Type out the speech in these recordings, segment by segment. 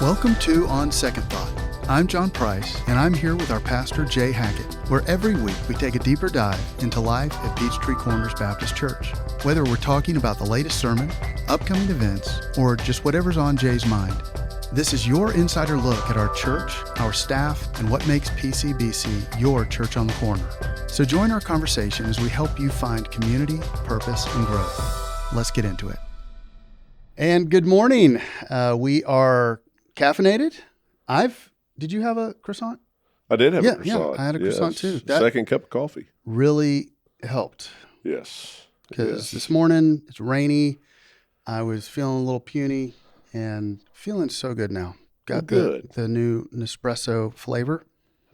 Welcome to On Second Thought. I'm John Price, and I'm here with our pastor, Jay Hackett, where every week we take a deeper dive into life at Peachtree Corners Baptist Church. Whether we're talking about the latest sermon, upcoming events, or just whatever's on Jay's mind, this is your insider look at our church, our staff, and what makes PCBC your church on the corner. So join our conversation as we help you find community, purpose, and growth. Let's get into it. And good morning. We are caffeinated. Did you have a croissant? I did have a croissant. Yeah, I had a croissant too. That second cup of coffee really helped. Yes. Because this morning it's rainy. I was feeling a little puny and feeling so good now. Got the new Nespresso flavor.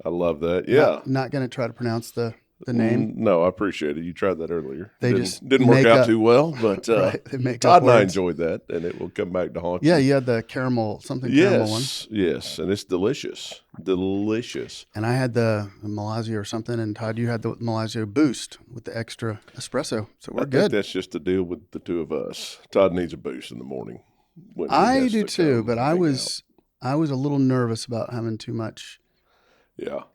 I love that. Yeah. Not going to try to pronounce the name. No, I appreciate it. You tried that earlier. They didn't work out too well, but right, Todd and I enjoyed that, and it will come back to haunt you. Yeah, you had the caramel one. Yes, and it's delicious. Delicious. And I had the Malazio or something, and Todd, you had the Malazio Boost with the extra espresso. So we're good. Think that's just the deal with the two of us. Todd needs a boost in the morning. I do too, but I was a little nervous about having too much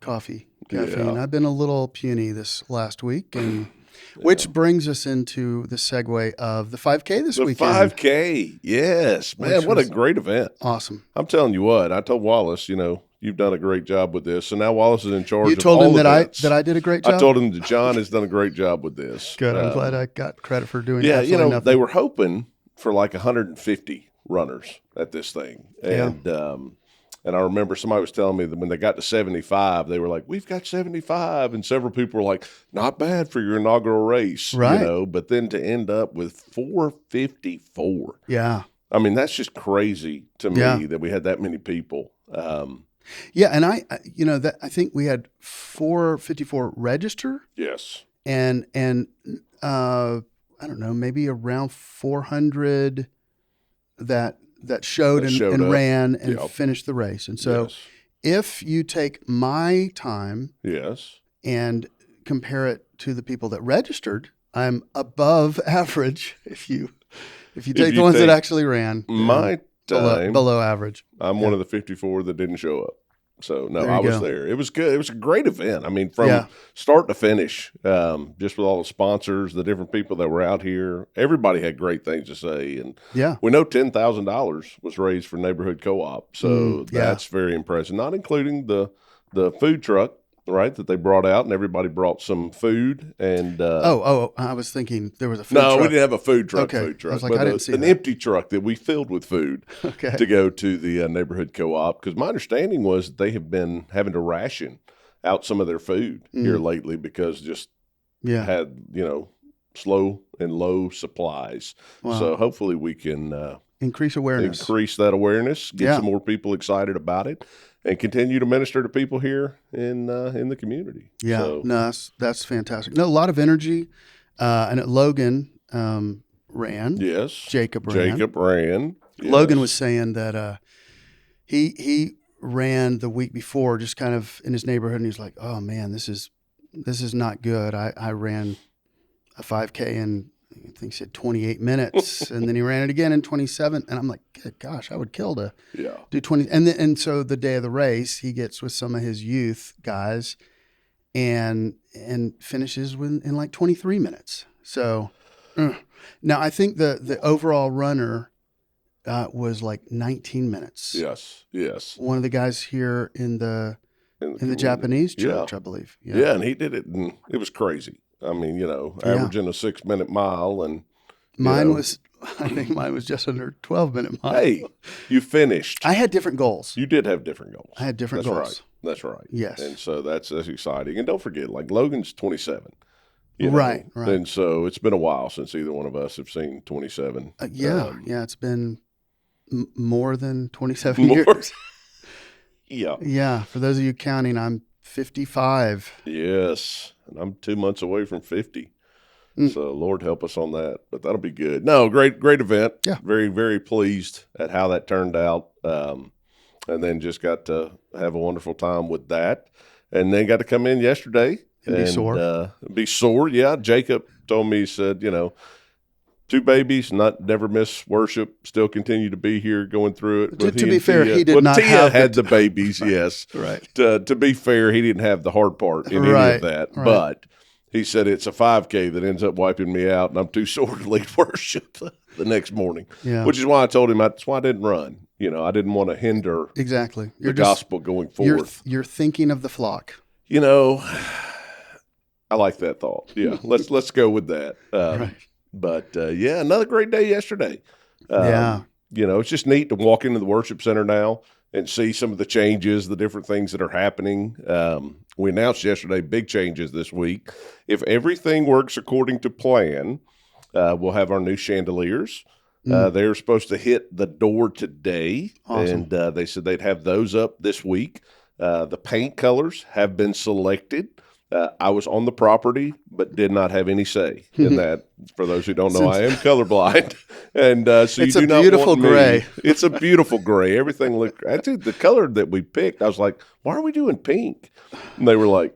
caffeine. Yeah. I've been a little puny this last week, and which brings us into the segue of the 5K this weekend. The 5K, yes. Man, what a great event. Awesome. I'm telling you what, I told Wallace, you've done a great job with this. So now Wallace is in charge You of told all him events. that I did a great job? I told him that John has done a great job with this. Good. I'm glad I got credit for doing nothing. Nothing. They were hoping for like 150 runners at this thing. And I remember somebody was telling me that when they got to 75, they were like, we've got 75. And several people were like, not bad for your inaugural race, right. But then to end up with 454. Yeah. I mean, that's just crazy to me that we had that many people. And I think we had 454 register. Yes. And I don't know, maybe around 400 that showed and ran and finished the race. And so if you take my time and compare it to the people that registered, I'm above average if you take the ones that actually ran. My time. Below average. I'm one of the 54 that didn't show up. So, no, I was there. It was good. It was a great event. I mean, from start to finish, just with all the sponsors, the different people that were out here, everybody had great things to say. And we know $10,000 was raised for Neighborhood Co-op. So that's very impressive, not including the food truck, right, that they brought out, and everybody brought some food. And I was thinking there was a food truck. No, we didn't have a food truck. Okay. I was like, I didn't see an that. empty truck that we filled with food to go to the Neighborhood Co-op. Because my understanding was they have been having to ration out some of their food here lately because just had, slow and low supplies. Wow. So hopefully we can increase that awareness, get some more people excited about it, and continue to minister to people here in the community. Yeah, so. No, that's fantastic. No, a lot of energy. And Logan ran. Yes. Jacob ran. Yes. Logan was saying that he ran the week before, just kind of in his neighborhood, and he's like, "Oh man, this is not good." I ran a 5K in, I think he said 28 minutes, and then he ran it again in 27. And I'm like, good gosh, I would kill to do 20. And so the day of the race, he gets with some of his youth guys and finishes in like 23 minutes. So now I think the overall runner was like 19 minutes. Yes. One of the guys here in the Japanese church, I believe. Yeah, and he did it, and it was crazy. I mean, averaging a 6-minute mile, and I think mine was just under 12-minute mile. Hey, you finished. I had different goals. You did have different goals. I had different goals. That's right. Yes. And so that's exciting. And don't forget, like Logan's 27. Right. And so it's been a while since either one of us have seen 27. It's been more than 27 years. Yeah. For those of you counting, I'm 55. Yes. And I'm 2 months away from 50. So Lord help us on that. But that'll be good. No, great event. Yeah. Very, very pleased at how that turned out. And then just got to have a wonderful time with that. And then got to come in yesterday. And be sore. Be sore, yeah. Jacob told me, he said, 2 babies, never miss worship, still continue to be here going through it. To be fair, he did not Tia have had the babies, yes. Right. To be fair, he didn't have the hard part in any of that. Right. But he said it's a 5K that ends up wiping me out, and I'm too sore to lead worship the next morning, which is why I told him that's why I didn't run. I didn't want to hinder the gospel going forth. You're thinking of the flock. I like that thought. Yeah, let's go with that. Right. But, another great day yesterday. It's just neat to walk into the worship center now and see some of the changes, the different things that are happening. We announced yesterday big changes this week. If everything works according to plan, we'll have our new chandeliers. They're supposed to hit the door today, awesome. And they said they'd have those up this week. The paint colors have been selected. I was on the property, but did not have any say in that. For those who don't know, I am colorblind, and so it's you do not want me. It's a beautiful gray. It's a beautiful gray. Everything looked. Actually, the color that we picked, I was like, "Why are we doing pink?" And they were like,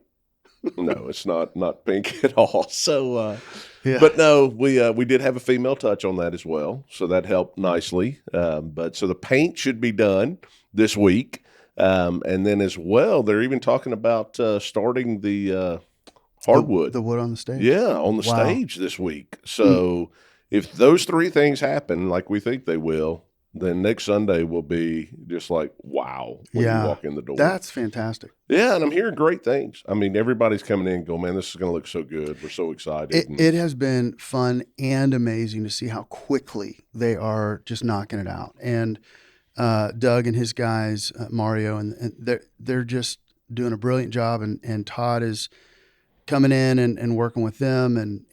"No, it's not pink at all." So, but no, we did have a female touch on that as well, so that helped nicely. But so the paint should be done this week. And then as well, they're even talking about starting the hardwood. The wood on the stage? Yeah, on the stage this week. So if those 3 things happen like we think they will, then next Sunday will be just like, wow, when you walk in the door. That's fantastic. Yeah, and I'm hearing great things. I mean, everybody's coming in and going, man, this is going to look so good. We're so excited. It has been fun and amazing to see how quickly they are just knocking it out. And Doug and his guys, Mario, and they're just doing a brilliant job. And Todd is coming in and working with them and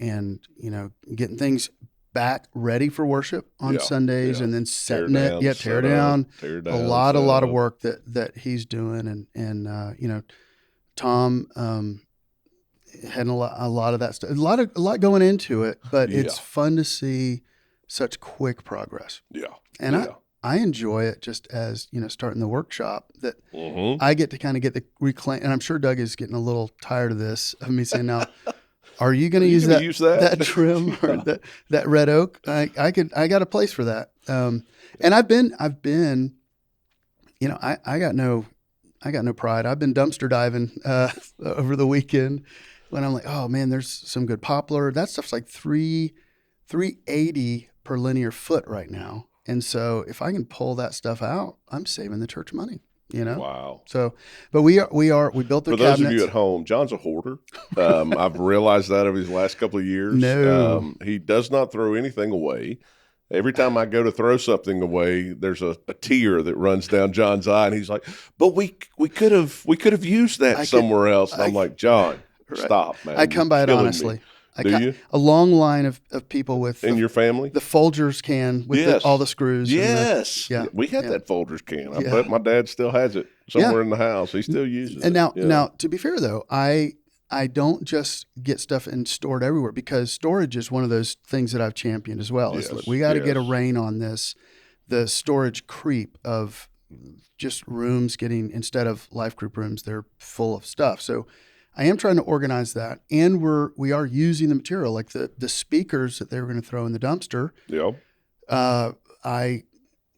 getting things back ready for worship on Sundays and then setting tear down. A lot of work that he's doing and Tom had a lot of that stuff, a lot going into it, but it's fun to see such quick progress. Yeah, and I enjoy it just as, starting the workshop that I get to kind of get the reclaim. And I'm sure Doug is getting a little tired of this, of me saying, now, are you going to use that trim or that red oak? I got a place for that. And I've been, I got no pride. I've been dumpster diving over the weekend when I'm like, oh man, there's some good poplar. That stuff's like $380 per linear foot right now. And so if I can pull that stuff out, I'm saving the church money, Wow. So, but we built the cabinets. For those of you at home, John's a hoarder. I've realized that over these last couple of years. No. He does not throw anything away. Every time I go to throw something away, there's a tear that runs down John's eye, and he's like, "But we could have used that somewhere else." And I'm like, "John, stop, man." I come by it honestly. Do you? A long line of people with in your family, the Folgers can with all the screws. Yes, we had that Folgers can. I bet my dad still has it somewhere in the house. He still uses it. And now, to be fair though, I don't just get stuff and store it everywhere, because storage is one of those things that I've championed as well. Yes, we got to get a rein on this, the storage creep of just rooms getting, instead of life group rooms, they're full of stuff. So I am trying to organize that, and we are using the material, like the speakers that they were going to throw in the dumpster. Yeah. I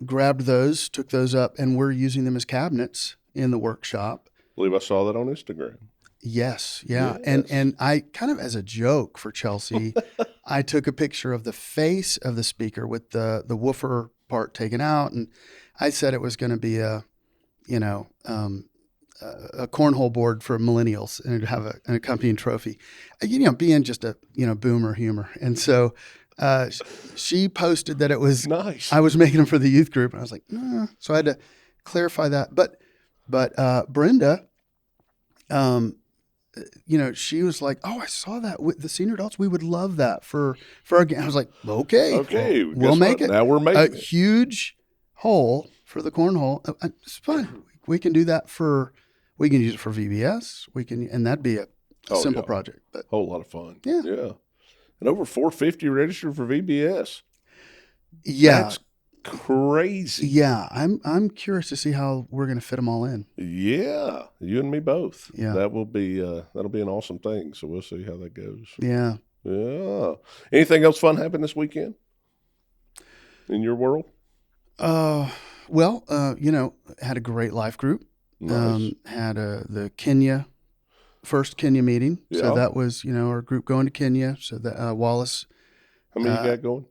grabbed those, took those up, and we're using them as cabinets in the workshop. I believe I saw that on Instagram. Yes, yeah. Yes. And I kind of, as a joke for Chelsea, I took a picture of the face of the speaker with the woofer part taken out, and I said it was going to be a cornhole board for millennials, and it'd have an accompanying trophy, being just a, boomer humor. And so she posted that it was nice. I was making them for the youth group, and I was like, nah. So I had to clarify that. But Brenda, she was like, oh, I saw that with the senior adults. We would love that for our game. I was like, okay, we'll make it. Now we're making a huge hole for the cornhole. It's fine. We can do that we can use it for VBS. And that'd be a simple project, but whole lot of fun. Yeah. And over 450 registered for VBS. Yeah. That's crazy. Yeah. I'm curious to see how we're going to fit them all in. Yeah. You and me both. Yeah. That'll be an awesome thing. So we'll see how that goes. Yeah. Yeah. Anything else fun happened this weekend? in your world? Well, had a great life group. Nice. Had the first Kenya meeting. Yeah. So that was, our group going to Kenya. So that Wallace. How many you got going?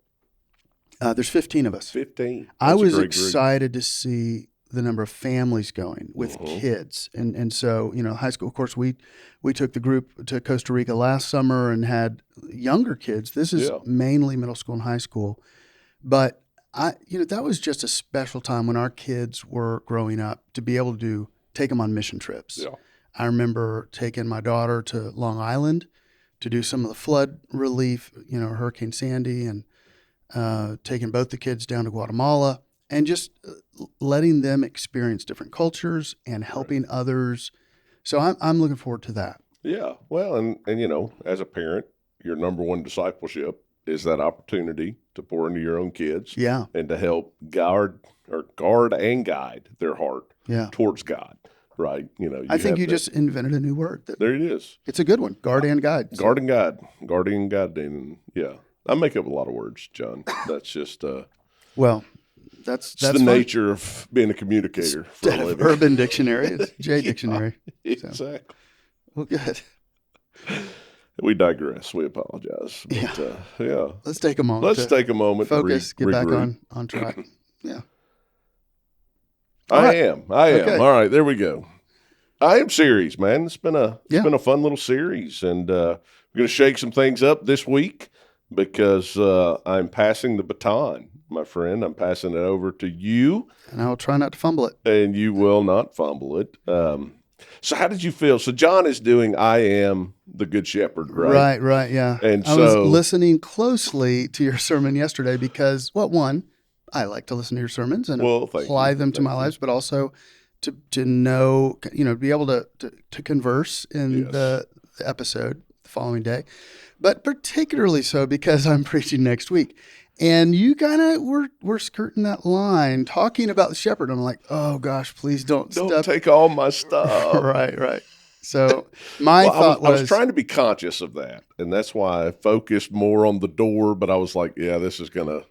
There's 15 of us. 15. I was excited to see the number of families going with Mm-hmm. kids. And so, high school, of course, we took the group to Costa Rica last summer and had younger kids. This is mainly middle school and high school. But that was just a special time when our kids were growing up to be able to take them on mission trips. Yeah. I remember taking my daughter to Long Island to do some of the flood relief, Hurricane Sandy, and taking both the kids down to Guatemala and just letting them experience different cultures and helping others. So I'm looking forward to that. Yeah. Well, and as a parent, your number one discipleship is that opportunity to pour into your own kids. Yeah. And to help guard and guide their heart towards God. Right. I think you just invented a new word. There it is. It's a good one. Guard and guide. So. Guard and guide. Guarding and guiding. Yeah. I make up a lot of words, John. That's just well, that's the fun. nature of being a communicator for a living. Urban Dictionary, it's J Dictionary. Exactly. So. Well, good. We digress. We apologize. But, yeah. Let's take a moment. Let's take a moment. Focus. Get back on track. Yeah. I am. Okay. All right. There we go. I am series, man. It's been a fun little series, and we're going to shake some things up this week because I'm passing the baton, my friend. I'm passing it over to you, and I will try not to fumble it. And you will not fumble it. So, how did you feel? So, John is doing "I Am the Good Shepherd," right? Right. Yeah. And I was listening closely to your sermon yesterday because, one, I like to listen to your sermons and apply them to my lives, but also to know, be able to converse in the episode the following day, but particularly so because I'm preaching next week. And you kind of were skirting that line, talking about the shepherd. I'm like, oh gosh, please don't take all my stuff. Right. So my thought I was trying to be conscious of that, and that's why I focused more on the door. But I was like, yeah, this is gonna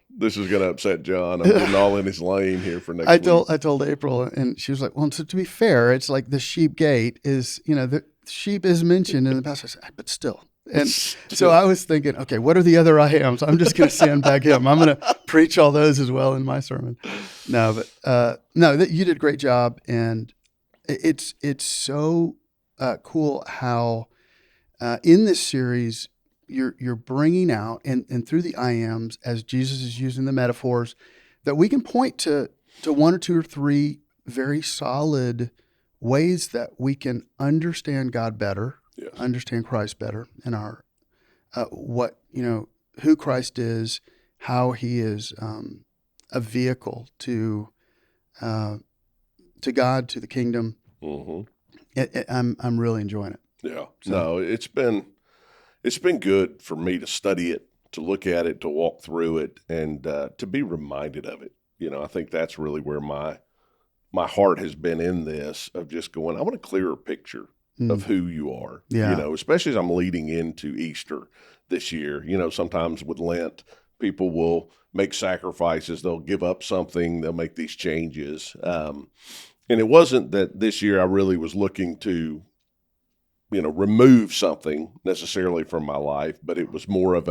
upset John. I'm getting all in his lane here for next week. I told April, and she was like, well, so to be fair, it's like the sheep gate is, the sheep is mentioned in the passage. I said, but still. And so I was thinking, okay, what are the other I ams? I'm just going to sandbag him. I'm going to preach all those as well in my sermon. No, but you did a great job, and it's so cool how in this series you're bringing out and through the I ams as Jesus is using the metaphors that we can point to one or two or three very solid ways that we can understand God better. Yes. Understand Christ better and our who Christ is, how he is a vehicle to God, to the kingdom. Mm-hmm. I'm really enjoying it. Yeah. So. No, it's been good for me to study it, to look at it, to walk through it, and to be reminded of it. I think that's really where my heart has been in this, of just going, I want a clearer picture of who you are, especially as I'm leading into Easter this year. Sometimes with Lent, people will make sacrifices. They'll give up something. They'll make these changes. And it wasn't that this year I really was looking to, remove something necessarily from my life, but it was more of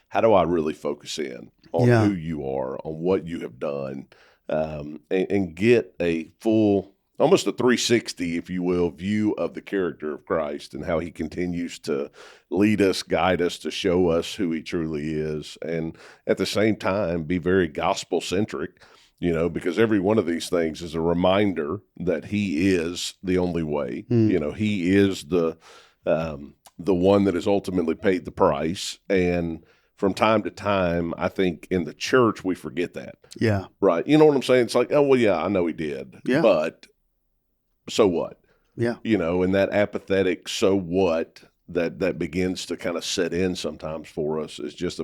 how do I really focus in on who you are, on what you have done, and get a full, almost a 360, if you will, view of the character of Christ and how he continues to lead us, guide us, to show us who he truly is. And at the same time, be very gospel-centric, because every one of these things is a reminder that he is the only way. He is the one that has ultimately paid the price. And from time to time, I think in the church, we forget that. Yeah. Right. You know what I'm saying? It's like, oh, well, yeah, I know he did. Yeah. But so what? Yeah. And that apathetic so what that begins to kind of set in sometimes for us is just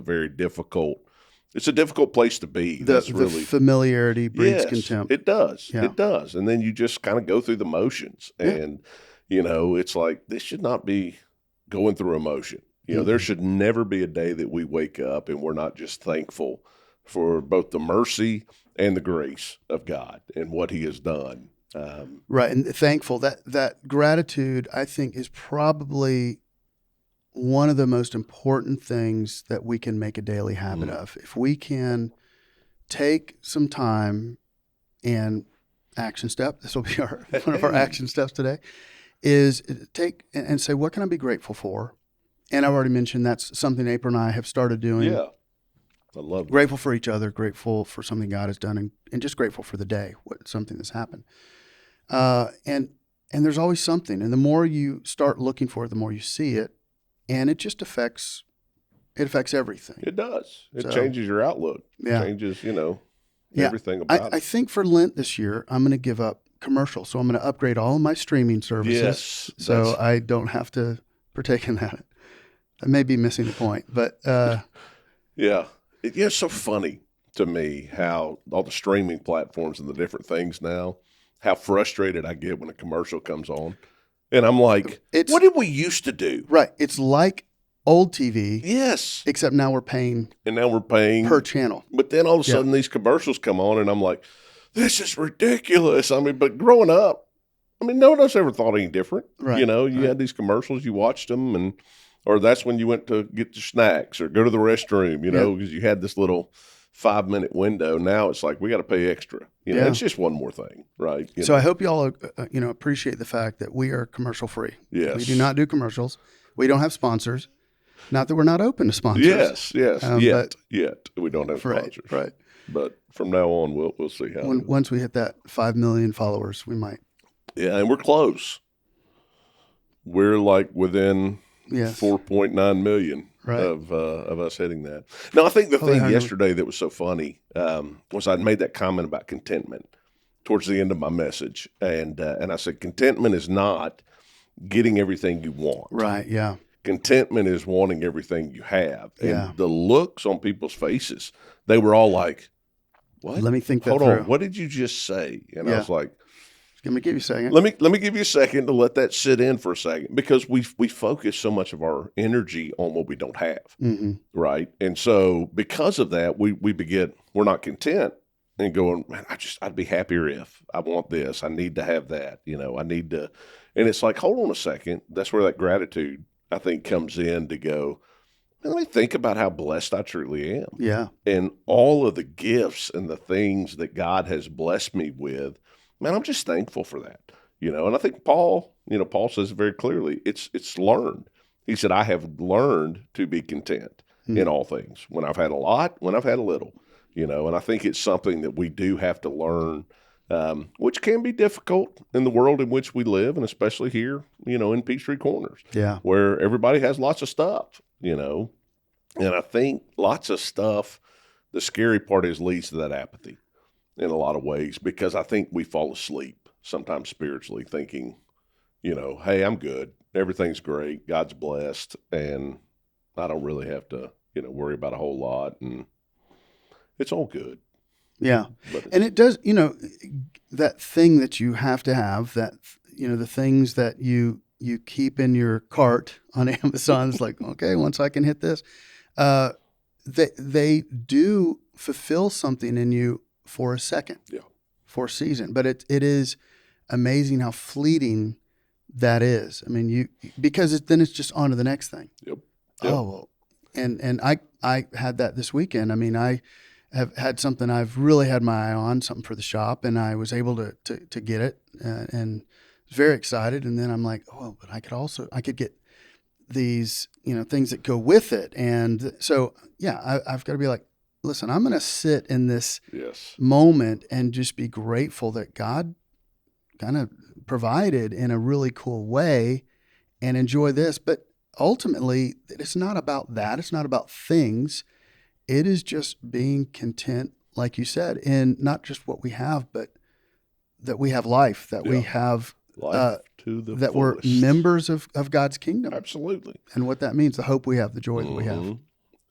it's a difficult place to be. The familiarity breeds contempt. It does. Yeah. It does. And then you just kind of go through the motions. And, it's like, this should not be going through emotion. There should never be a day that we wake up and we're not just thankful for both the mercy and the grace of God and what he has done. Right. And thankful that gratitude, I think, is probably one of the most important things that we can make a daily habit of. If we can take some time and action step, this will be one of our action steps today, is take and say, what can I be grateful for? And I've already mentioned that's something April and I have started doing. Yeah. I love that. Grateful for each other, grateful for something God has done, and just grateful for the day, something that's happened. And there's always something. And the more you start looking for it, the more you see it. And it just affects everything. It does. It changes your outlook. Yeah. It changes, everything about it. I think for Lent this year, I'm going to give up commercials. So I'm going to upgrade all of my streaming services. Yes. So I don't have to partake in that. I may be missing the point, but yeah. It's so funny to me how all the streaming platforms and the different things now, how frustrated I get when a commercial comes on. And I'm like, what did we used to do? Right. It's like old TV. Yes. Except now we're paying. And now we're paying. Per channel. But then all of a sudden these commercials come on and I'm like, this is ridiculous. I mean, but growing up, no one else ever thought any different. Right. You had these commercials, you watched them, or that's when you went to get your snacks or go to the restroom, because you had this little 5-minute window. Now it's like, we got to pay extra. It's just one more thing, right? So I hope you all, appreciate the fact that we are commercial free. Yes. We do not do commercials. We don't have sponsors. Not that we're not open to sponsors. Yes. Yet we don't have sponsors. Right. But from now on, we'll see how. Once we hit that 5 million followers, we might. Yeah, and we're close. We're like within 4.9 million. Right. Of us hitting that. No, I think the thing yesterday that was so funny was I made that comment about contentment towards the end of my message, and I said contentment is not getting everything you want. Right. Yeah. Contentment is wanting everything you have. And the looks on people's faces, they were all like, "What? Let me think that Hold through. on. What did you just say?" And I was like, "Let me give you a second. Let me give you a second to let that sit in for a second, because we focus so much of our energy on what we don't have, right? And so because of that, we're not content and going, man, I'd be happier if I want this. I need to have that. I need to, and it's like, hold on a second. That's where that gratitude, I think, comes in to go, let me think about how blessed I truly am. Yeah. And all of the gifts and the things that God has blessed me with. Man, I'm just thankful for that, and I think Paul says very clearly, it's learned. He said, I have learned to be content in all things, when I've had a lot, when I've had a little, and I think it's something that we do have to learn, which can be difficult in the world in which we live, and especially here, in Peachtree Corners, where everybody has lots of stuff, and I think lots of stuff, the scary part is leads to that apathy. In a lot of ways, because I think we fall asleep sometimes spiritually thinking, hey, I'm good. Everything's great. God's blessed. And I don't really have to, worry about a whole lot. And it's all good. Yeah. And it does, that thing that you have to have, that, the things that you keep in your cart on Amazon is like, okay, once I can hit this, they do fulfill something in you for a second, for a season. But it is amazing how fleeting that is. Because then it's just on to the next thing. Yep. Oh, well, and I had that this weekend. I have had something I've really had my eye on, something for the shop, and I was able to get it and was very excited. And then I'm like, oh, but I could get these, things that go with it. And so, I've got to be like, listen, I'm going to sit in this moment and just be grateful that God kind of provided in a really cool way and enjoy this. But ultimately, it's not about that. It's not about things. It is just being content, like you said, in not just what we have, but that we have life, that we have life to the that fullest. We're members of God's kingdom. Absolutely. And what that means, the hope we have, the joy that we have.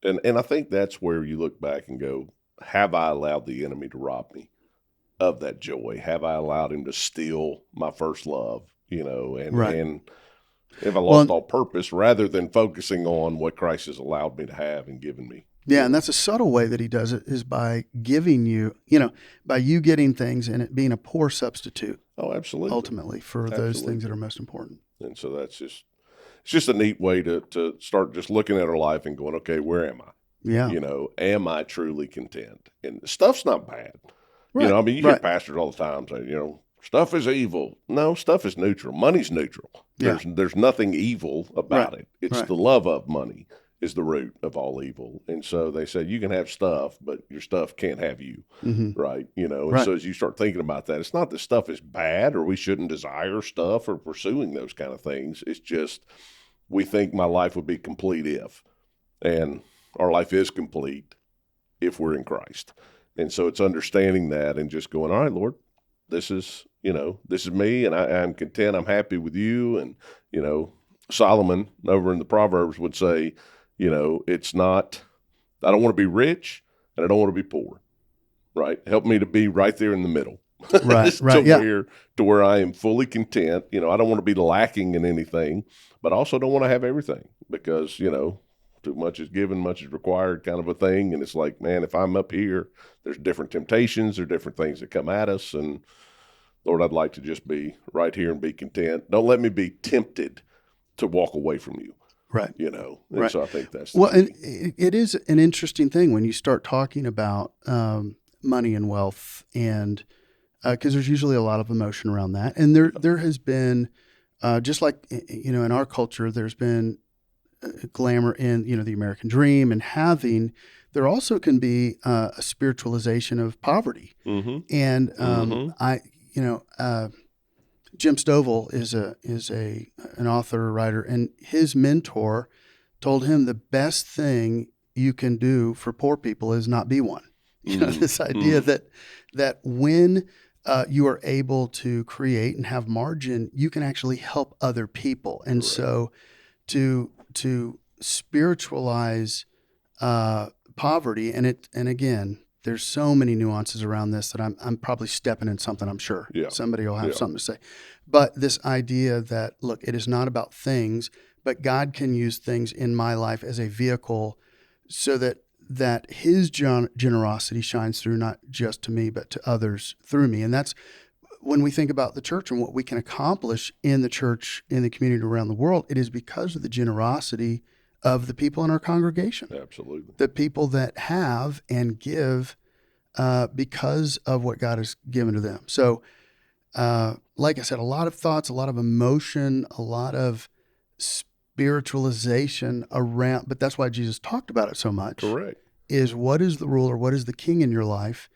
And I think that's where you look back and go, have I allowed the enemy to rob me of that joy? Have I allowed him to steal my first love? And have I lost all purpose rather than focusing on what Christ has allowed me to have and given me? Yeah, and that's a subtle way that he does it is by giving you, by you getting things and it being a poor substitute. Oh, absolutely. Ultimately for those things that are most important. And so it's just a neat way to start just looking at our life and going, okay, where am I? Yeah. Am I truly content? And stuff's not bad. Right. You hear pastors all the time say, stuff is evil. No, stuff is neutral. Money's neutral. There's nothing evil about it. It's the love of money is the root of all evil. And so they said you can have stuff, but your stuff can't have you, right? And so as you start thinking about that, it's not that stuff is bad or we shouldn't desire stuff or pursuing those kind of things. It's just we think my life would be complete if, and our life is complete if we're in Christ. And so it's understanding that and just going, all right, Lord, this is me, and I'm content. I'm happy with you. And, Solomon over in the Proverbs would say, it's not, I don't want to be rich and I don't want to be poor, right? Help me to be right there in the middle. To where I am fully content. I don't want to be lacking in anything, but also don't want to have everything because, too much is given, much is required kind of a thing. And it's like, man, if I'm up here, there's different temptations or different things that come at us. And Lord, I'd like to just be right here and be content. Don't let me be tempted to walk away from you. Right. And so I think that's and it is an interesting thing when you start talking about money and wealth, and because there's usually a lot of emotion around that. And there has been, just like, in our culture, there's been glamour in, the American dream and having, there also can be a spiritualization of poverty. And Jim Stovall is an author, writer, and his mentor told him the best thing you can do for poor people is not be one. This idea that when you are able to create and have margin, you can actually help other people. And so to spiritualize poverty, and again, there's so many nuances around this that I'm probably stepping in something, I'm sure. Yeah. Somebody will have something to say. But this idea that, look, it is not about things, but God can use things in my life as a vehicle so that his generosity shines through, not just to me, but to others through me. And that's when we think about the church and what we can accomplish in the church, in the community around the world, it is because of the generosity of the people in our congregation. Absolutely. The people that have and give because of what God has given to them. So, like I said, a lot of thoughts, a lot of emotion, a lot of spiritualization around, but that's why Jesus talked about it so much. Correct. Is what is the ruler, what is the king in your life?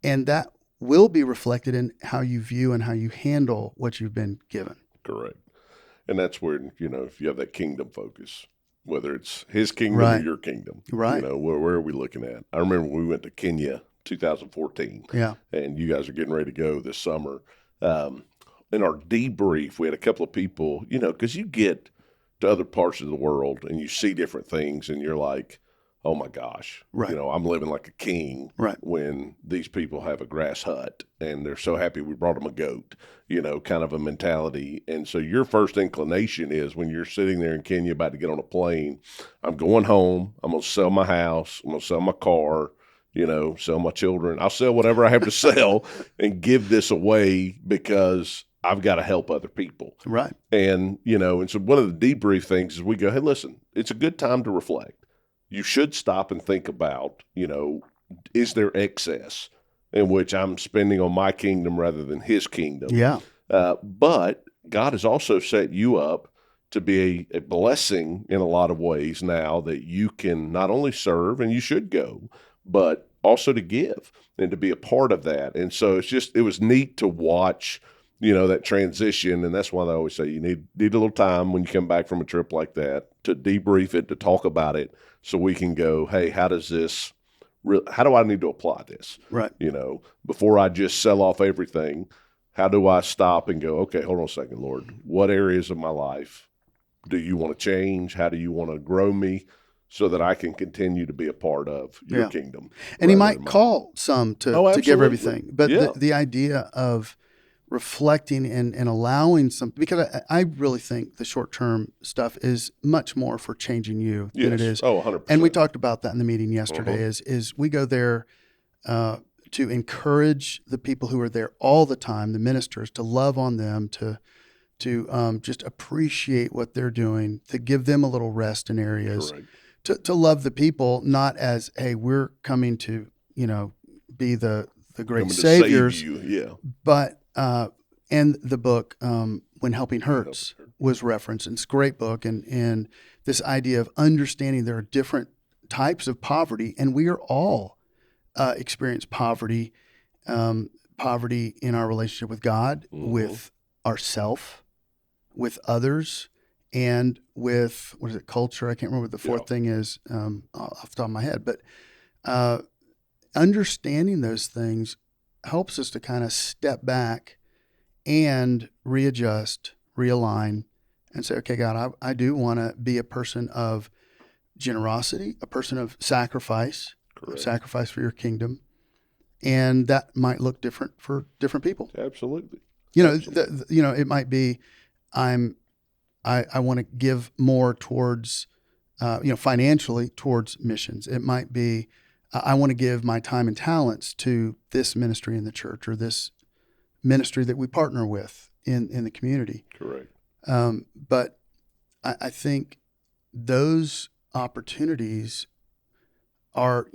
And that will be reflected in how you view and how you handle what you've been given. Correct. And that's where, if you have that kingdom focus, whether it's his kingdom or your kingdom, where are we looking at? I remember we went to Kenya 2014, and you guys are getting ready to go this summer. In our debrief, we had a couple of people, because you get to other parts of the world and you see different things and you're like, oh my gosh, I'm living like a king when these people have a grass hut and they're so happy we brought them a goat, kind of a mentality. And so your first inclination is when you're sitting there in Kenya about to get on a plane, I'm going home, I'm going to sell my house, I'm going to sell my car, sell my children. I'll sell whatever I have to sell and give this away because I've got to help other people. Right. And, and so one of the debrief things is we go, hey, listen, it's a good time to reflect. You should stop and think about, is there excess in which I'm spending on my kingdom rather than his kingdom? Yeah. But God has also set you up to be a blessing in a lot of ways now that you can not only serve, and you should go, but also to give and to be a part of that. And so it was neat to watch, that transition. And that's why I always say you need a little time when you come back from a trip like that to debrief it, to talk about it, so we can go, hey, how do I need to apply this? Right. Before I just sell off everything, how do I stop and go, okay, hold on a second, Lord, what areas of my life do you want to change? How do you want to grow me so that I can continue to be a part of your kingdom? And he might call some to give everything. But the idea of reflecting and allowing something, because I really think the short-term stuff is much more for changing you than it is. Oh, 100%. And we talked about that in the meeting yesterday, is we go there to encourage the people who are there all the time, the ministers, to love on them, to just appreciate what they're doing, to give them a little rest in areas, to love the people, not as, hey, we're coming to, be the great saviors, but and the book When Helping Hurts was referenced. And it's a great book, and this idea of understanding there are different types of poverty, and we are all experience poverty in our relationship with God, with ourself, with others, and with culture. I can't remember what the fourth thing is off the top of my head, but understanding those things helps us to kind of step back and readjust, realign, and say, okay, God, I do want to be a person of generosity, a person of sacrifice, sacrifice for your kingdom. And that might look different for different people. Absolutely. It might be, I want to give more towards, financially towards missions. It might be, I want to give my time and talents to this ministry in the church, or this ministry that we partner with in the community. Correct. But I think those opportunities are,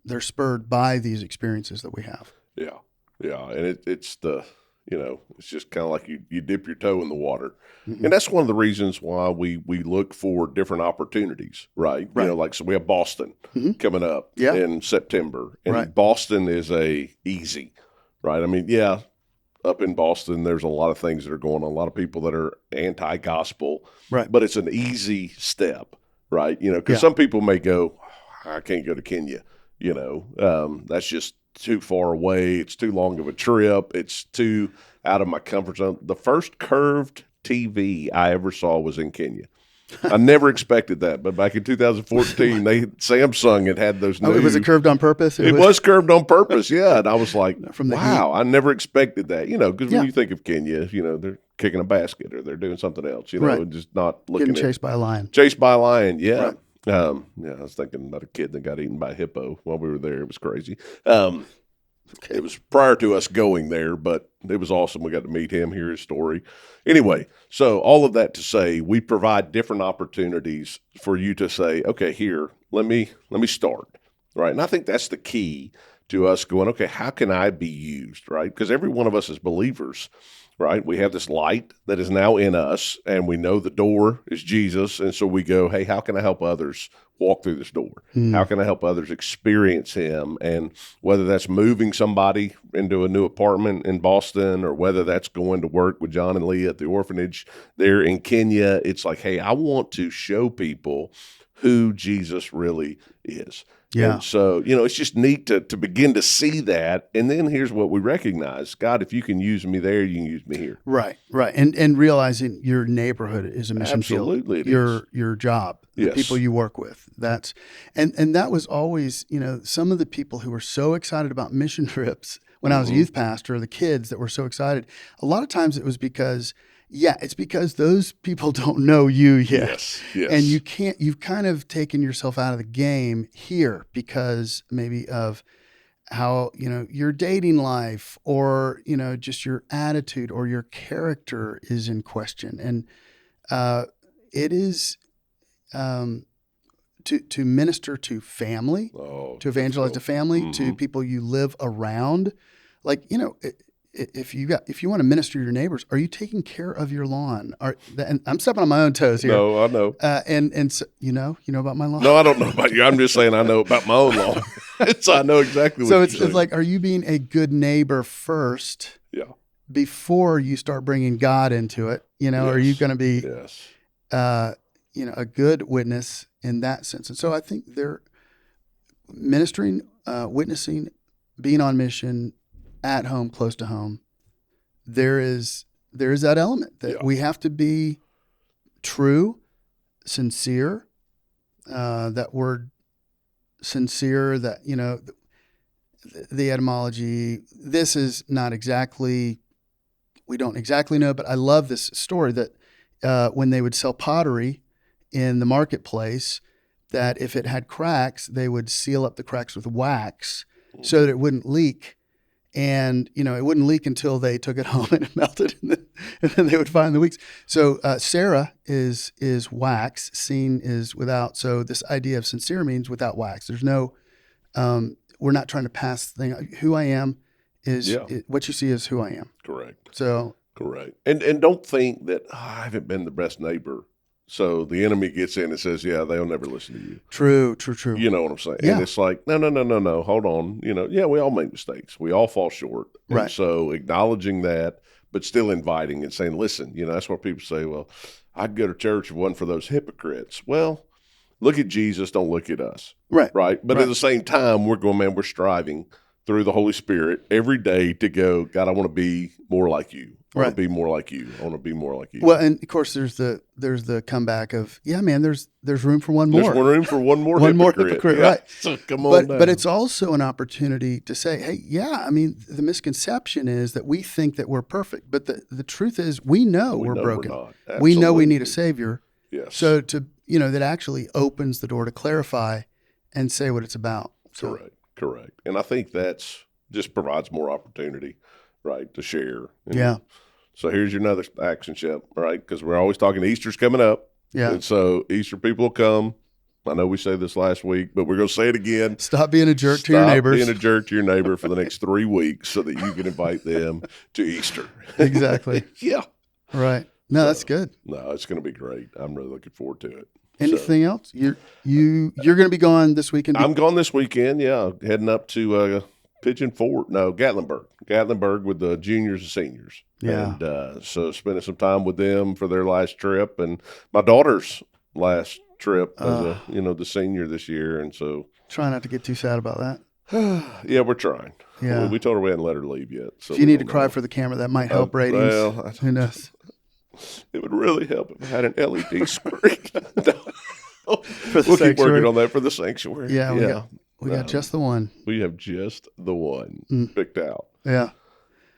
they're spurred by these experiences that we have. Yeah. Yeah. And it's it's just kind of like you dip your toe in the water. Mm-hmm. And that's one of the reasons why we look for different opportunities, right? So we have Boston coming up in September, and Boston is easy, right? I mean, up in Boston, there's a lot of things that are going on, a lot of people that are anti-gospel, right? But it's an easy step, right? Because some people may go, I can't go to Kenya, that's just too far away. It's too long of a trip. It's too out of my comfort zone. The first curved TV I ever saw was in Kenya. I never expected that, but back in 2014, Samsung had those new. Was it curved on purpose? It was curved on purpose, yeah. And I was like, wow, I never expected that. Because when you think of Kenya, they're kicking a basket or they're doing something else, and just not looking getting chased by a lion. Chased by a lion, yeah. Right. I was thinking about a kid that got eaten by a hippo while we were there. It was crazy. It was prior to us going there, but it was awesome. We got to meet him, hear his story. Anyway, so all of that to say, we provide different opportunities for you to say, okay, here, let me start, right? And I think that's the key to us going, okay, how can I be used, right? Because every one of us as believers, right, we have this light that is now in us, and we know the door is Jesus, and so we go, hey, how can I help others walk through this door? How can I help others experience him? And whether that's moving somebody into a new apartment in Boston, or whether that's going to work with John and Leah at the orphanage there in Kenya, it's like, hey, I want to show people who Jesus really is. Yeah. And so, it's just neat to begin to see that. And then here's what we recognize. God, if you can use me there, you can use me here. Right. And realizing your neighborhood is a mission field. Absolutely. Your job, the people you work with. And that was always, some of the people who were so excited about mission trips when I was a youth pastor, the kids that were so excited, a lot of times it was because it's because those people don't know you yet. Yes. And you've kind of taken yourself out of the game here because maybe of how, your dating life, or, just your attitude or your character is in question. And it is to minister to family, to evangelize to family, to people you live around. Like, if you want to minister to your neighbors, are you taking care of your lawn? And I'm stepping on my own toes here. No, I know. And so, you know about my lawn? No, I don't know about you. I'm just saying I know about my own lawn. So I know exactly what you're saying. So it's like, are you being a good neighbor first? Yeah. Before you start bringing God into it, are you going to be, a good witness in that sense? And so I think they're ministering, witnessing, being on mission, at home, close to home, there is that element that we have to be true, sincere. That word sincere, that, the etymology, this is not exactly we don't exactly know, but I love this story that when they would sell pottery in the marketplace, that if it had cracks, they would seal up the cracks with wax so that it wouldn't leak. And, it wouldn't leak until they took it home and it melted, and then they would find the leaks. So Sarah is wax, seen is without. So this idea of sincere means without wax. There's no, we're not trying to pass the thing. Who I am is what you see is who I am. Correct. So correct. And don't think that I haven't been the best neighbor. So the enemy gets in and says, yeah, they'll never listen to you. True. You know what I'm saying? Yeah. And it's like, no, hold on. We all make mistakes. We all fall short. Right. And so acknowledging that, but still inviting and saying, listen, that's why people say, well, I'd go to church if it wasn't for those hypocrites. Well, look at Jesus, don't look at us. Right. But at the same time, we're striving through the Holy Spirit every day to go, God, I want to be more like you. I want to be more like you. I want to be more like you. Well, and of course, there's the comeback of, yeah, man, there's room for one more. There's room for one more more hypocrite, yeah. right. So come on down. But it's also an opportunity to say, hey, yeah, I mean, the misconception is that we think that we're perfect. But the truth is we know we're broken. We know we need a Savior. Yes. So that actually opens the door to clarify and say what it's about. So. Correct. And I think that's just provides more opportunity, right, to share. Yeah. So here's your another action step, right? Because we're always talking Easter's coming up. Yeah. And so Easter people will come. I know we said this last week, but we're going to say it again. Stop being a jerk to your neighbors. Stop being a jerk to your neighbor for the next 3 weeks so that you can invite them to Easter. Exactly. Yeah. Right. No, that's good. No, it's going to be great. I'm really looking forward to it. Anything else? You're going to be gone this weekend? I'm gone this weekend, yeah. Heading up to Gatlinburg with the juniors and seniors. Yeah. And so spending some time with them for their last trip, and my daughter's last trip as the senior this year. And so try not to get too sad about that. Yeah, we're trying. Yeah. We told her we hadn't let her leave yet. So if you need to cry for the camera, that might help ratings. Well, who knows? It would really help if I had an LED screen. We'll keep working on that for the sanctuary. Yeah, we got just the one. We have just the one picked out. Yeah.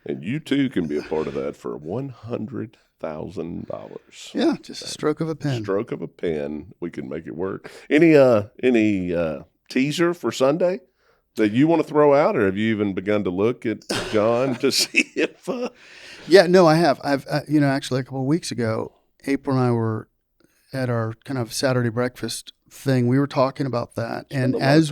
And you too can be a part of that for $100,000. Yeah, just a stroke of a pen. Stroke of a pen, we can make it work. Any teaser for Sunday that you want to throw out, or have you even begun to look at John to see if? Yeah, no, I have. I've actually a couple of weeks ago, April and I were at our kind of Saturday breakfast thing. We were talking about that, and as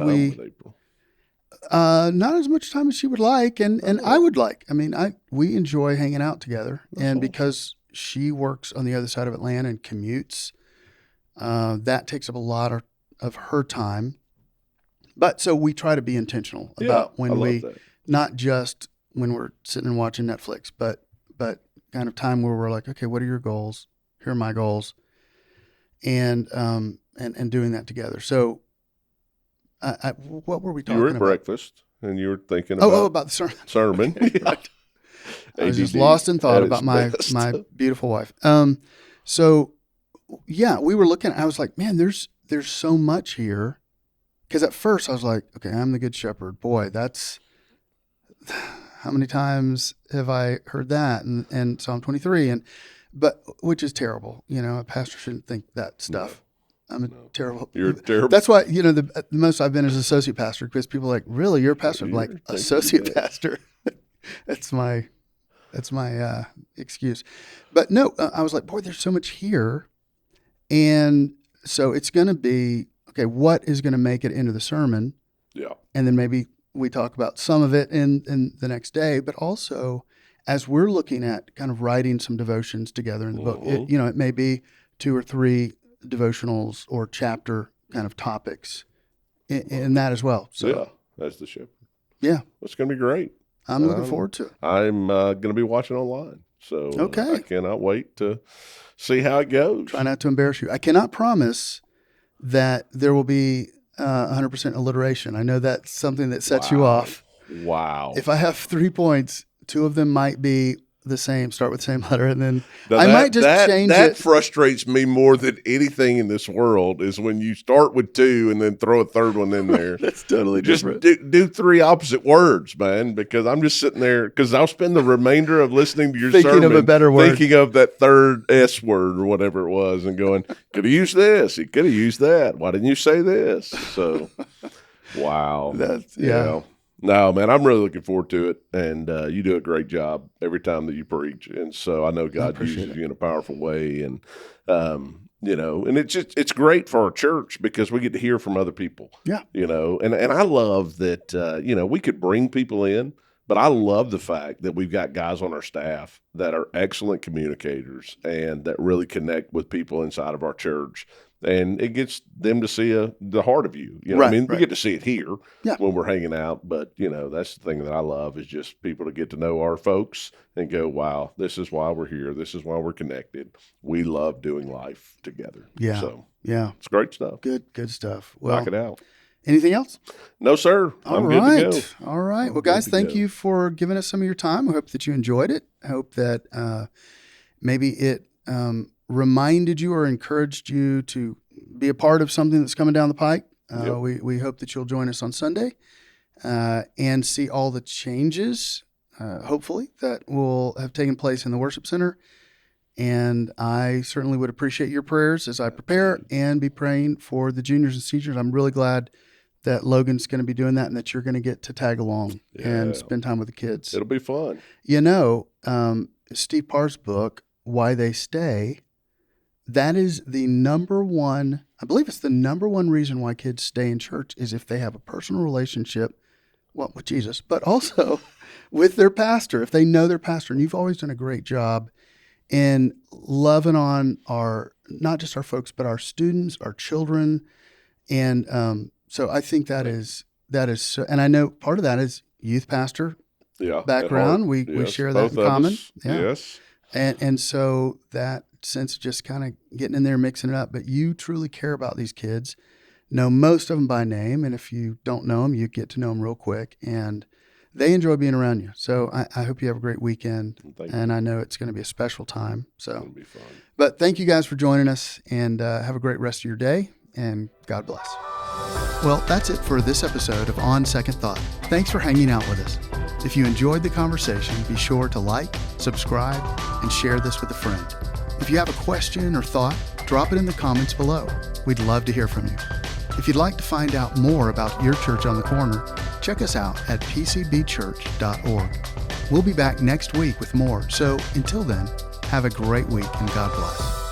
not as much time as she would like, and I would like. I mean, we enjoy hanging out together, and because she works on the other side of Atlanta and commutes, that takes up a lot of her time. But so we try to be intentional about not just when we're sitting and watching Netflix, but kind of time where we're like, okay, what are your goals? Here are my goals, and doing that together. So. What were we talking about? You were at breakfast, and you were thinking about the sermon. Sermon. Right. I was just lost in thought about my beautiful wife. So, yeah, we were looking. I was like, man, there's so much here. Because at first I was like, okay, I'm the good shepherd. Boy, that's how many times have I heard that? And Psalm 23, but which is terrible. A pastor shouldn't think that stuff. I'm terrible. You're terrible. That's why, the most I've been as associate pastor, because people are like, really, you're a pastor? I'm like, associate pastor. That's my excuse. But no, I was like, boy, there's so much here. And so it's going to be, okay, what is going to make it into the sermon? Yeah. And then maybe we talk about some of it in the next day, but also as we're looking at kind of writing some devotions together in the book, it may be 2 or 3 devotionals or chapter kind of topics in that as well. So yeah, that's the shepherd. Yeah. It's going to be great. I'm looking forward to it. I'm going to be watching online. So I cannot wait to see how it goes. Try not to embarrass you. I cannot promise that there will be 100% alliteration. I know that's something that sets you off. Wow. If I have 3 points, 2 of them might be the same, start with the same letter, and then now I might just change it. That frustrates me more than anything in this world is when you start with two and then throw a third one in there. That's totally different. Just do three opposite words, man, because I'm just sitting there, because I'll spend the remainder of listening to your thinking sermon of a better word, thinking of that third S word or whatever it was and going, could have used this. He could have used that. Why didn't you say this? So, wow. That's, yeah. No, man, I'm really looking forward to it, and you do a great job every time that you preach, and so I know God uses you in a powerful way, and and it's great for our church because we get to hear from other people, and I love that we could bring people in, but I love the fact that we've got guys on our staff that are excellent communicators and that really connect with people inside of our church. And it gets them to see the heart of you. You know, we get to see it here when we're hanging out. But, that's the thing that I love is just people to get to know our folks and go, wow, this is why we're here. This is why we're connected. We love doing life together. Yeah. So, yeah. It's great stuff. Good stuff. Well, knock it out. Anything else? No, sir. I'm good to go. All right. Well, guys, thank you for giving us some of your time. I hope that you enjoyed it. I hope that maybe it reminded you or encouraged you to be a part of something that's coming down the pike. We hope that you'll join us on Sunday and see all the changes, hopefully, that will have taken place in the worship center. And I certainly would appreciate your prayers as I prepare and be praying for the juniors and seniors. I'm really glad that Logan's going to be doing that and that you're going to get to tag along and spend time with the kids. It'll be fun. Steve Parr's book, Why They Stay, that is the number one, I believe it's the number one reason why kids stay in church is if they have a personal relationship, with Jesus, but also with their pastor, if they know their pastor. And you've always done a great job in loving on not just our folks, but our students, our children. And so I think that is so, and I know part of that is youth pastor background. We share that in common. Yes. And so that sense of just kind of getting in there, mixing it up. But you truly care about these kids, know most of them by name. And if you don't know them, you get to know them real quick. And they enjoy being around you. So I hope you have a great weekend. And I know it's going to be a special time. So it's going to be fun. But thank you guys for joining us, and have a great rest of your day, and God bless. Well, that's it for this episode of On Second Thought. Thanks for hanging out with us. If you enjoyed the conversation, be sure to like, subscribe, and share this with a friend. If you have a question or thought, drop it in the comments below. We'd love to hear from you. If you'd like to find out more about your church on the corner, check us out at pcbchurch.org. We'll be back next week with more. So until then, have a great week and God bless.